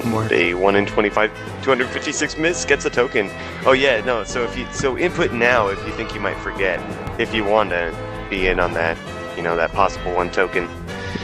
more. A 1 in 25, 256 miss gets a token. Oh yeah, no. So input now if you think you might forget. If you want to be in on that, that possible 1 token.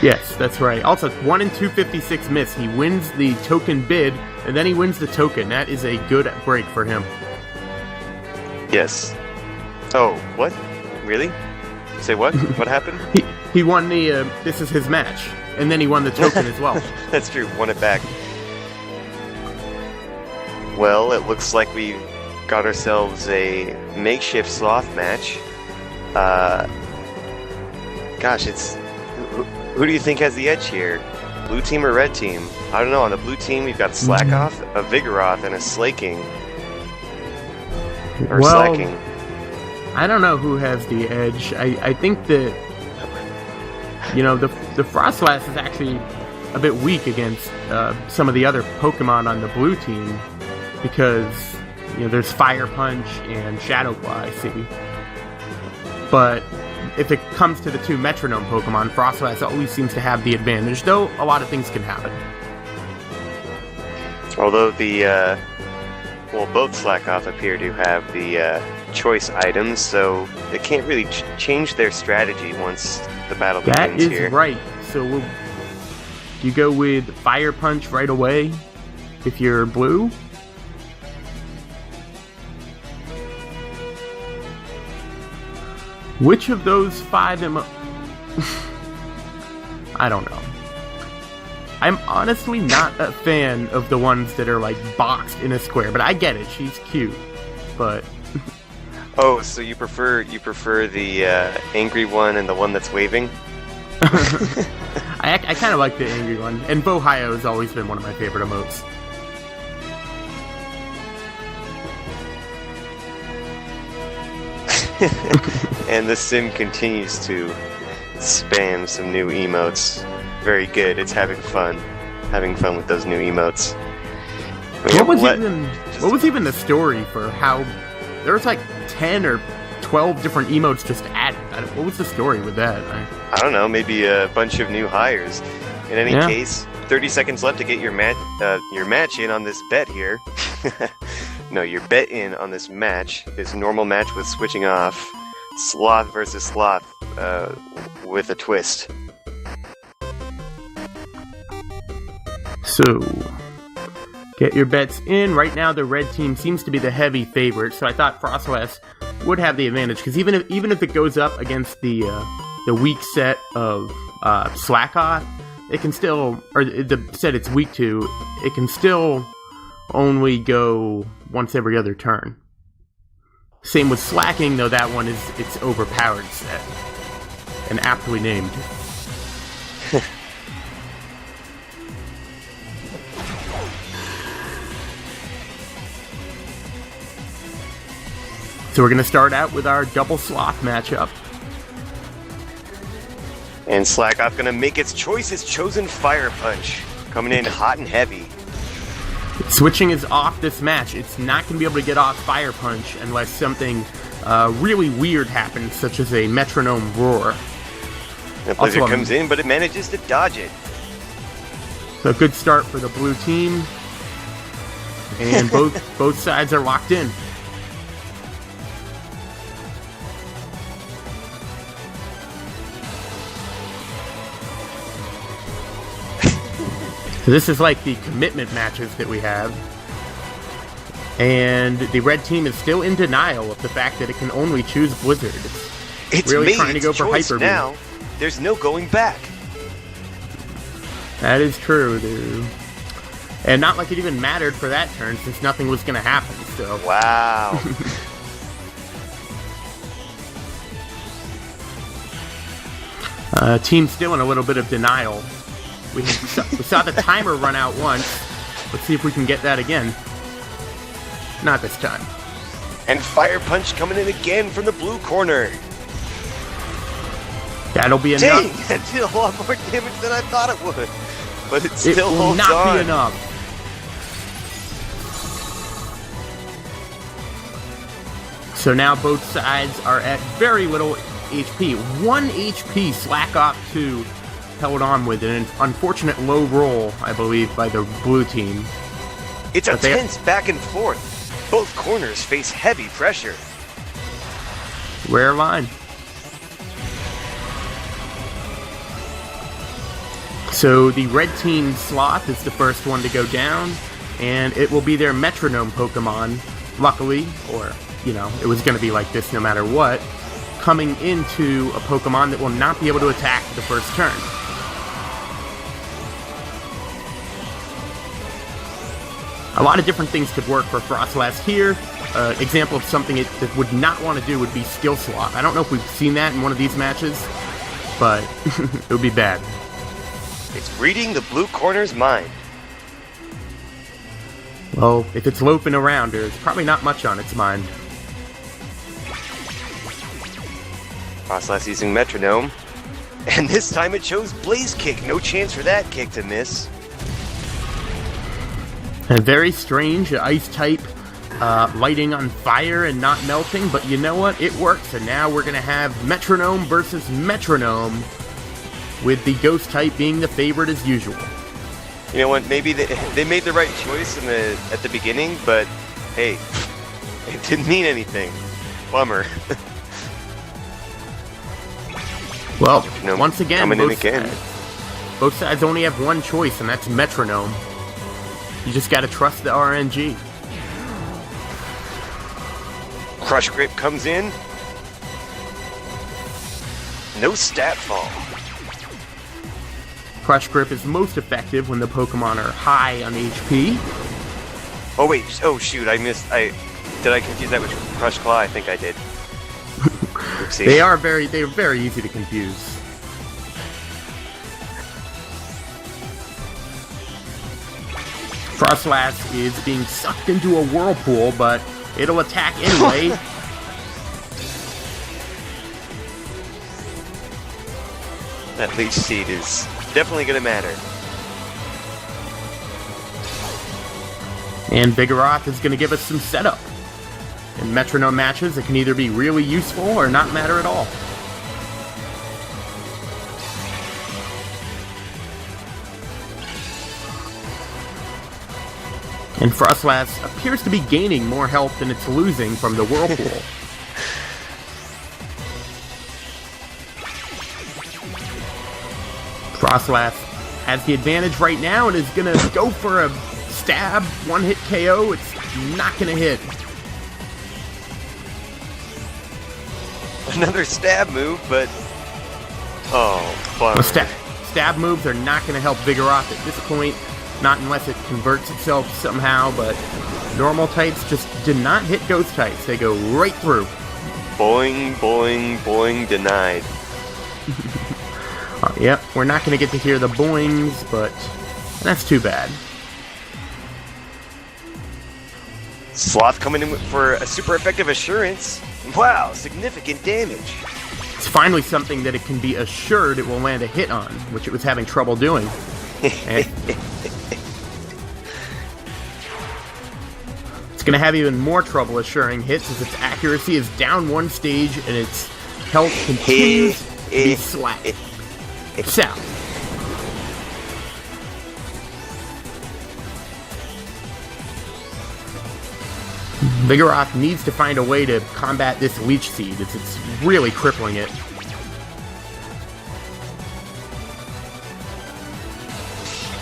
Yes, that's right. Also, 1 in 256 miss. He wins the token bid, and then he wins the token. That is a good break for him. Yes. Oh, what? Really? Say what? What happened? He won the, this is his match, and then he won the token as well. That's true, won it back. Well, it looks like we got ourselves a makeshift sloth match. Gosh, who do you think has the edge here? Blue team or red team? I don't know, on the blue team we've got Slackoff, a Vigoroth, and a Slaking. Or Slacking. I don't know who has the edge. I think that, the Frostlass is actually a bit weak against some of the other Pokemon on the blue team because, there's Fire Punch and Shadow Claw, I see. But if it comes to the 2 Metronome Pokemon, Frostlass always seems to have the advantage, though a lot of things can happen. Although both Slackoff appear to have the choice items, so they can't really change their strategy once the battle begins here. That is right. So you go with Fire Punch right away if you're blue? Which of those 5 I don't know. I'm honestly not a fan of the ones that are, boxed in a square, but I get it. She's cute, but... Oh, so you prefer the angry one and the one that's waving? I kind of like the angry one, and Bohio has always been one of my favorite emotes. And the sim continues to spam some new emotes. Very good. It's having fun with those new emotes. What was even the story for how there was 10 or 12 different emotes just added? What was the story with that? I don't know. Maybe a bunch of new hires. In any case, 30 seconds left to get your match in on this bet here. No, your bet in on this match, this normal match with switching off, Sloth versus Sloth with a twist. So, get your bets in. Right now, the red team seems to be the heavy favorite, so I thought Frostlass would have the advantage, because even if it goes up against the weak set of Slackoff, it can still, or the set it's weak to, it can still only go once every other turn. Same with Slacking, though that one it's overpowered set, and aptly named. So we're going to start out with our double Sloth matchup. And Slackoff going to make its choice. It's chosen Fire Punch. Coming in hot and heavy. Switching is off this match. It's not going to be able to get off Fire Punch unless something really weird happens, such as a metronome roar. The Blizzard comes in, but it manages to dodge it. So a good start for the blue team. And both sides are locked in. So this is like the commitment matches that we have. And the red team is still in denial of the fact that it can only choose Blizzard. It's really trying to go for Hyper Beam. Now, there's no going back. That is true, dude. And not like it even mattered for that turn, since nothing was going to happen, so... Wow. Team's still in a little bit of denial. We saw the timer run out once. Let's see if we can get that again. Not this time. And Fire Punch coming in again from the blue corner. That'll be enough. Dang, that did a lot more damage than I thought it would. But it still holds on. It will not be enough. So now both sides are at very little HP. 1 HP Slackoff to held on with an unfortunate low roll, I believe, by the blue team. It's a tense back and forth. Both corners face heavy pressure. Rare line. So the red team Sloth is the first one to go down, and it will be their metronome Pokemon, luckily, or, you know, it was going to be like this no matter what, coming into a Pokemon that will not be able to attack the first turn. A lot of different things could work for Frostlass here. Example of something it would not want to do would be Skill Swap. I don't know if we've seen that in one of these matches, but it would be bad. It's reading the blue corner's mind. Well, if it's loafing around, there's probably not much on its mind. Frostlass using Metronome. And this time it chose Blaze Kick. No chance for that kick to miss. And very strange, Ice type lighting on fire and not melting, but you know what? It works, and now we're going to have Metronome versus Metronome, with the Ghost type being the favorite as usual. You know what? Maybe they made the right choice at the beginning, but hey, it didn't mean anything. Bummer. Well, once again, both both sides only have one choice, and that's Metronome. You just gotta trust the RNG. Crush Grip comes in. No stat fall. Crush Grip is most effective when the Pokemon are high on HP. Oh wait, oh shoot, I missed. Did I confuse that with Crush Claw? I think I did. Oopsie. They're very easy to confuse. Frostlass is being sucked into a whirlpool, but it'll attack anyway. That Leech Seed is definitely going to matter. And Vigoroth is going to give us some setup. In Metronome matches, it can either be really useful or not matter at all. And Frostlass appears to be gaining more health than it's losing from the whirlpool. Frostlass has the advantage right now and is going to go for a stab, one-hit KO. It's not going to hit. Another stab move, but... oh, bummer. Stab moves are not going to help Vigoroth at this point. Not unless it converts itself somehow, but normal types just do not hit ghost types. They go right through. Boing, boing, boing, denied. Yep, we're not going to get to hear the boings, but that's too bad. Sloth coming in for a super effective assurance. Wow, significant damage. It's finally something that it can be assured it will land a hit on, which it was having trouble doing. It's going to have even more trouble assuring hits as its accuracy is down one stage and its health continues to be slack. South. Vigoroth needs to find a way to combat this Leech Seed as it's really crippling it.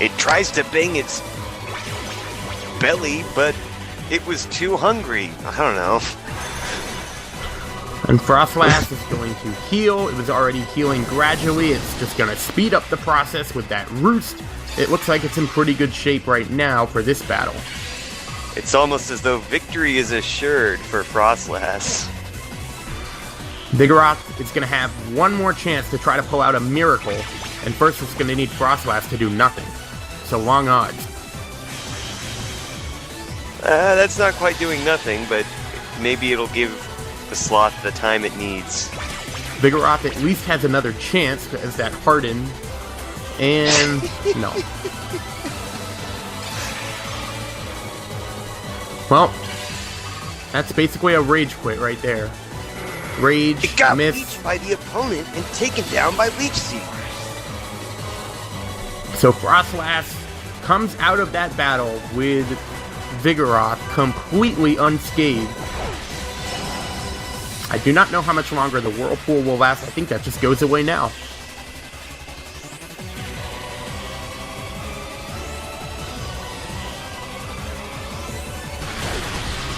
It tries to bang its belly, but it was too hungry. I don't know. And Frostlass is going to heal. It was already healing gradually. It's just going to speed up the process with that Roost. It looks like it's in pretty good shape right now for this battle. It's almost as though victory is assured for Frostlass. Vigoroth is going to have one more chance to try to pull out a miracle, and first it's going to need Frostlass to do nothing. So long odds. That's not quite doing nothing, but maybe it'll give the Sloth the time it needs. Vigoroth at least has another chance as that Harden, and no. Well, that's basically a Rage Quit right there. Rage, it got miss. leeched by the opponent and taken down by Leech Seed. So Frostlass comes out of that battle with Vigoroth completely unscathed. I do not know how much longer the Whirlpool will last. I think that just goes away now.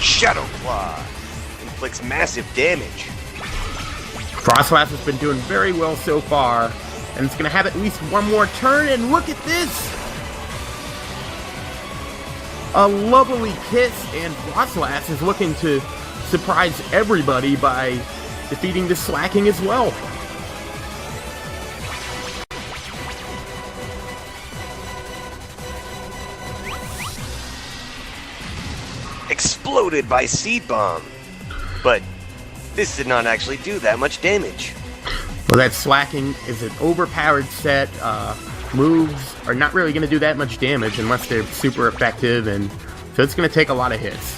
Shadow Claw inflicts massive damage. Frostlass has been doing very well so far, and it's going to have at least one more turn, and look at this! A lovely kiss, and Frostlass is looking to surprise everybody by defeating the Slacking as well. Exploded by Seed Bomb, but this did not actually do that much damage. Well, that Slacking is an overpowered set. Moves are not really going to do that much damage unless they're super effective, and so it's going to take a lot of hits.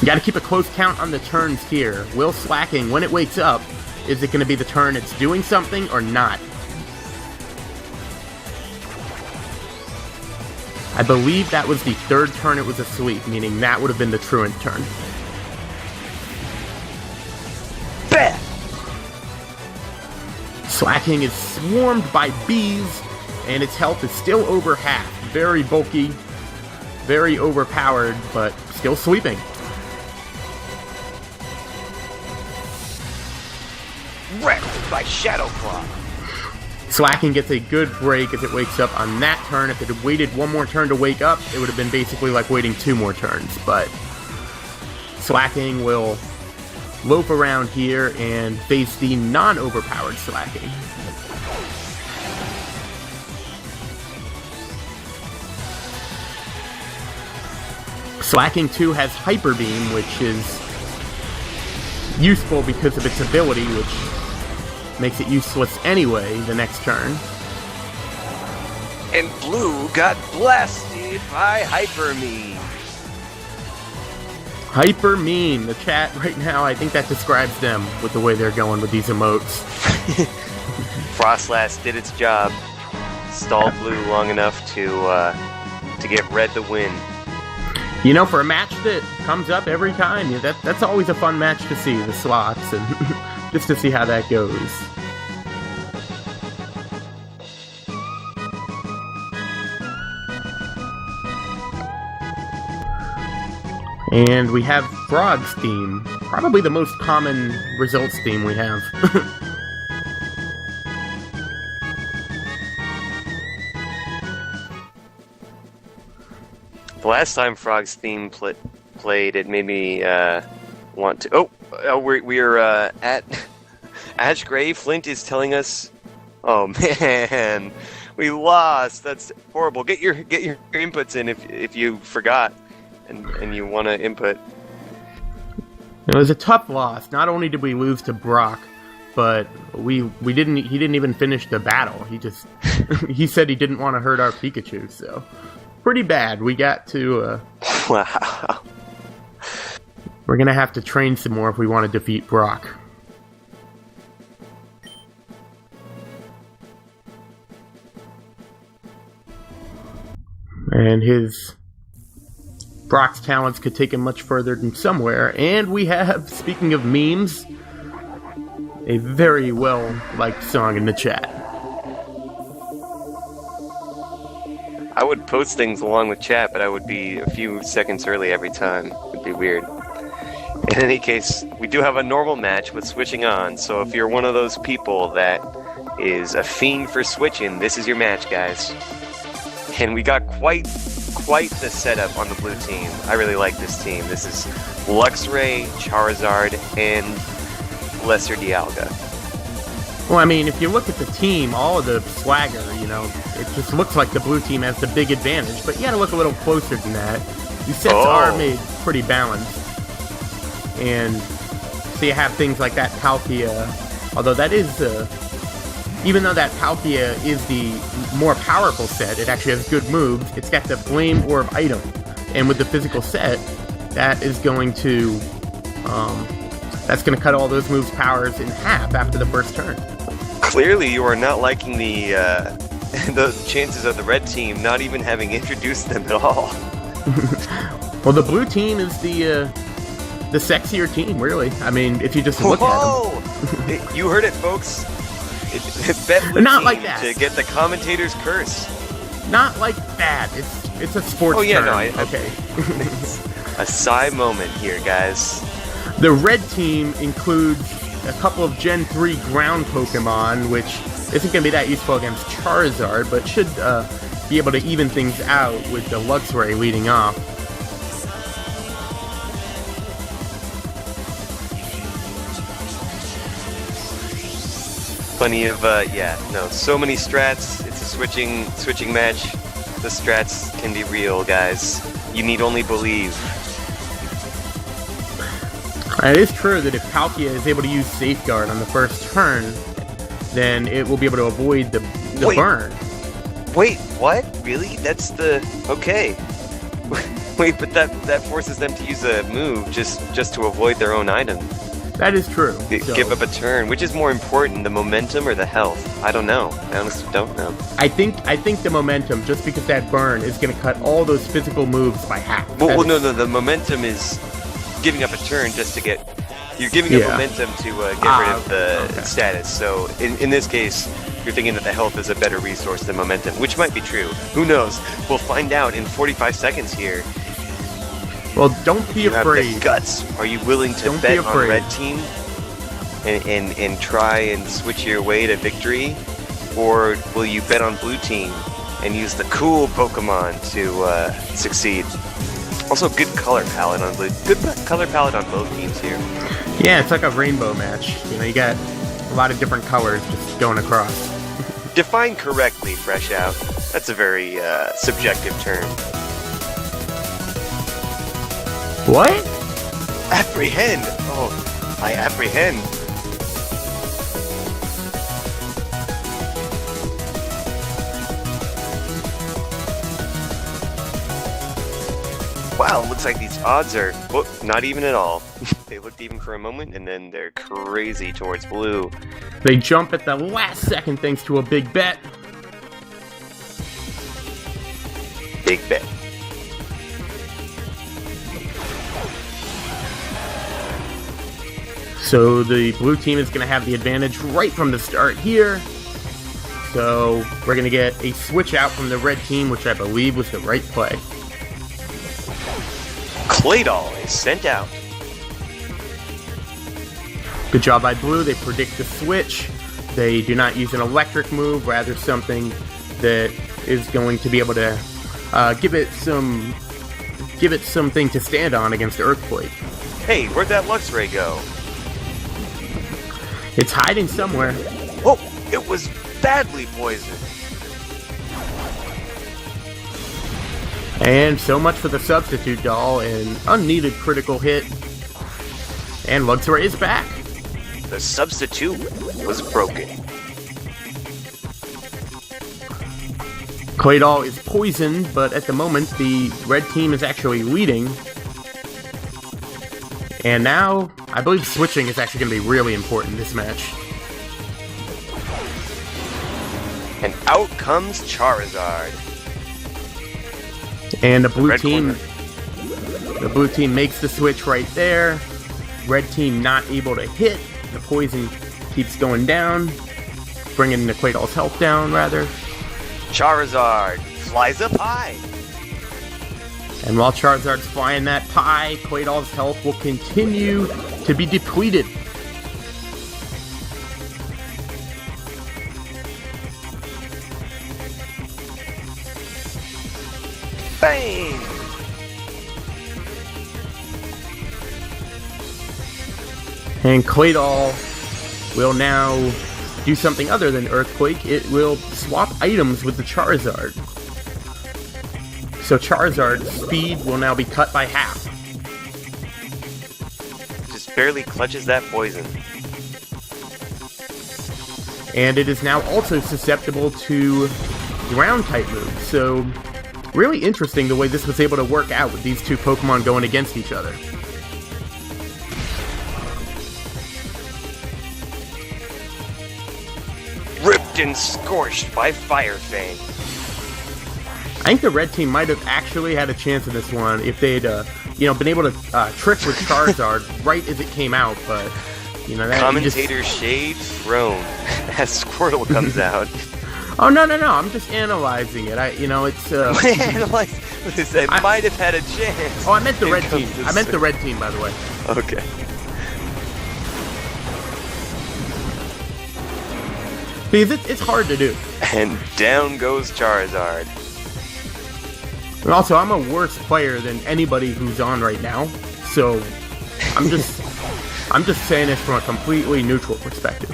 You got to keep a close count on the turns here. Will Slacking, when it wakes up, is it going to be the turn it's doing something or not? I believe that was the third turn it was asleep, meaning that would have been the truant turn. Bad! Slacking is swarmed by bees, and its health is still over half. Very bulky, very overpowered, but still sweeping. Wrecked by Shadow Claw. Slacking gets a good break as it wakes up on that turn. If it had waited one more turn to wake up, it would have been basically like waiting 2 more turns. But Slacking will loaf around here and face the non-overpowered Slacking. Slacking 2 has Hyper Beam, which is useful because of its ability, which makes it useless anyway the next turn. And Blue got blasted by Hyper Mean. Hyper Mean. The chat right now, I think that describes them with the way they're going with these emotes. Frostlass did its job. Stalled Blue long enough to get Red the win. You know, for a match that comes up every time, that's always a fun match to see, the slots, and just to see how that goes. And we have Frog's theme, probably the most common results theme we have. The last time Frog's theme played, it made me want to. We're at Ash Gray. Flint is telling us, "Oh man, we lost. That's horrible. Get your inputs in if you forgot and you want to input." It was a tough loss. Not only did we lose to Brock, but we didn't. He didn't even finish the battle. He just he said he didn't want to hurt our Pikachu. So pretty bad. We got to. Wow. We're gonna have to train some more if we want to defeat Brock. And Brock's talents could take him much further than somewhere. And we have, speaking of memes, a very well-liked song in the chat. I would post things along with chat, but I would be a few seconds early every time. It'd be weird. In any case, we do have a normal match with switching on, so if you're one of those people that is a fiend for switching, this is your match, guys. And we got quite the setup on the blue team. I really like this team. This is Luxray, Charizard, and Lesser Dialga. Well, I mean, if you look at the team, all of the swagger, it just looks like the blue team has the big advantage, but you gotta look a little closer than that. These sets are made pretty balanced. And so you have things like that Palkia, although that is, even though that Palkia is the more powerful set, it actually has good moves, it's got the Flame Orb item. And with the physical set, that is going to that's going to cut all those moves' powers in half after the first turn. Clearly, you are not liking the chances of the red team not even having introduced them at all. Well, the blue team is the sexier team, really. I mean, if you just look at them. You heard it, folks. Bet blue not team like that. To get the commentator's curse. Not like that. It's a sports term. No, okay. A sigh moment here, guys. The red team includes a couple of Gen 3 ground Pokemon, which isn't going to be that useful against Charizard, but should be able to even things out with the Luxray leading off. Plenty of, so many strats. It's a switching match. The strats can be real, guys. You need only believe. It is true that if Palkia is able to use Safeguard on the first turn, then it will be able to avoid the burn. Wait, what? Really? That's the... Okay. Wait, but that forces them to use a move just to avoid their own item. That is true. Give up a turn. Which is more important, the momentum or the health? I don't know. I honestly don't know. I think the momentum, just because that burn is going to cut all those physical moves by half. No. The momentum is giving up a turn just to get... You're giving up momentum to get rid of the status. So in this case, you're thinking that the health is a better resource than momentum, which might be true. Who knows? We'll find out in 45 seconds here. Well, don't be afraid. You have the guts. Are you willing to bet on red team and try and switch your way to victory? Or will you bet on blue team and use the cool Pokemon to succeed? Also, good color palette on blue. Good color palette on both teams here. Yeah, it's like a rainbow match. You know, you got a lot of different colors just going across. Define correctly, Fresh Out. That's a very subjective term. What? Apprehend! Oh, I apprehend. Wow, looks like these odds are, well, not even at all. They looked even for a moment, and then they're crazy towards blue. They jump at the last second thanks to a big bet. Big bet. So the blue team is going to have the advantage right from the start here. So we're going to get a switch out from the red team, which I believe was the right play. Claydol is sent out. Good job by blue. They predict the switch. They do not use an electric move, rather something that is going to be able to give it something to stand on against Earthquake. Hey, where'd that Luxray go? It's hiding somewhere. Oh, it was badly poisoned. And so much for the substitute doll, an unneeded critical hit. And Luxray is back. The substitute was broken. Claydol is poisoned, but at the moment the red team is actually leading. And now, I believe switching is actually going to be really important in this match. And out comes Charizard. And the blue team makes the switch right there. Red team not able to hit. The poison keeps going down, bringing the Claydol's health down, rather. Charizard flies up high. And while Charizard's flying that pie, Claydol's health will continue to be depleted. Bang! And Claydol will now do something other than Earthquake. It will swap items with the Charizard. So Charizard's speed will now be cut by half. Just barely clutches that poison. And it is now also susceptible to ground-type moves. So really interesting the way this was able to work out with these two Pokemon going against each other. Baked and scorched by Fire Fang. I think the red team might have actually had a chance in this one if they'd, been able to trick with Charizard right as it came out, but, that... Commentator shade thrown as Squirtle comes out. Oh, no, I'm just analyzing it. It's... They might have had a chance. Oh, I meant the red team. I meant the red team, by the way. Okay. Because it's hard to do. And down goes Charizard. And also, I'm a worse player than anybody who's on right now, so I'm just saying this from a completely neutral perspective.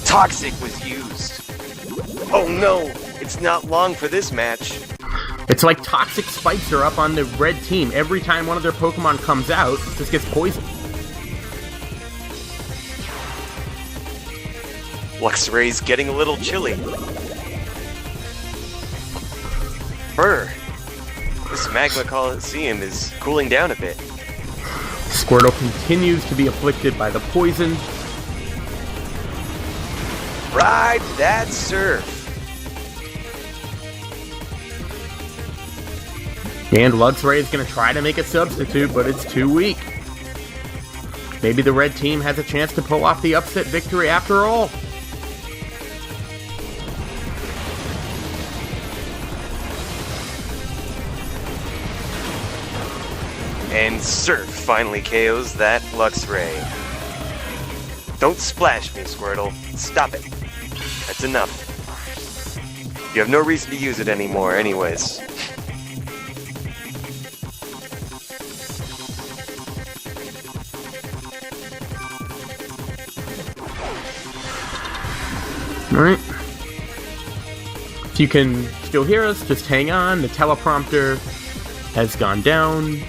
Toxic was used. Oh no, it's not long for this match. It's like toxic spikes are up on the red team. Every time one of their Pokemon comes out, it just gets poisoned. Luxray's getting a little chilly. Brr. This Magma Coliseum is cooling down a bit. Squirtle continues to be afflicted by the poison. Ride that surf. And Luxray is going to try to make a substitute, but it's too weak. Maybe the red team has a chance to pull off the upset victory after all. And Surf finally KOs that Luxray. Don't splash me, Squirtle. Stop it. That's enough. You have no reason to use it anymore anyways. Alright. If you can still hear us, just hang on. The teleprompter has gone down.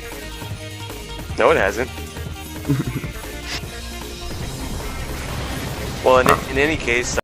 No, it hasn't. Well, in any case...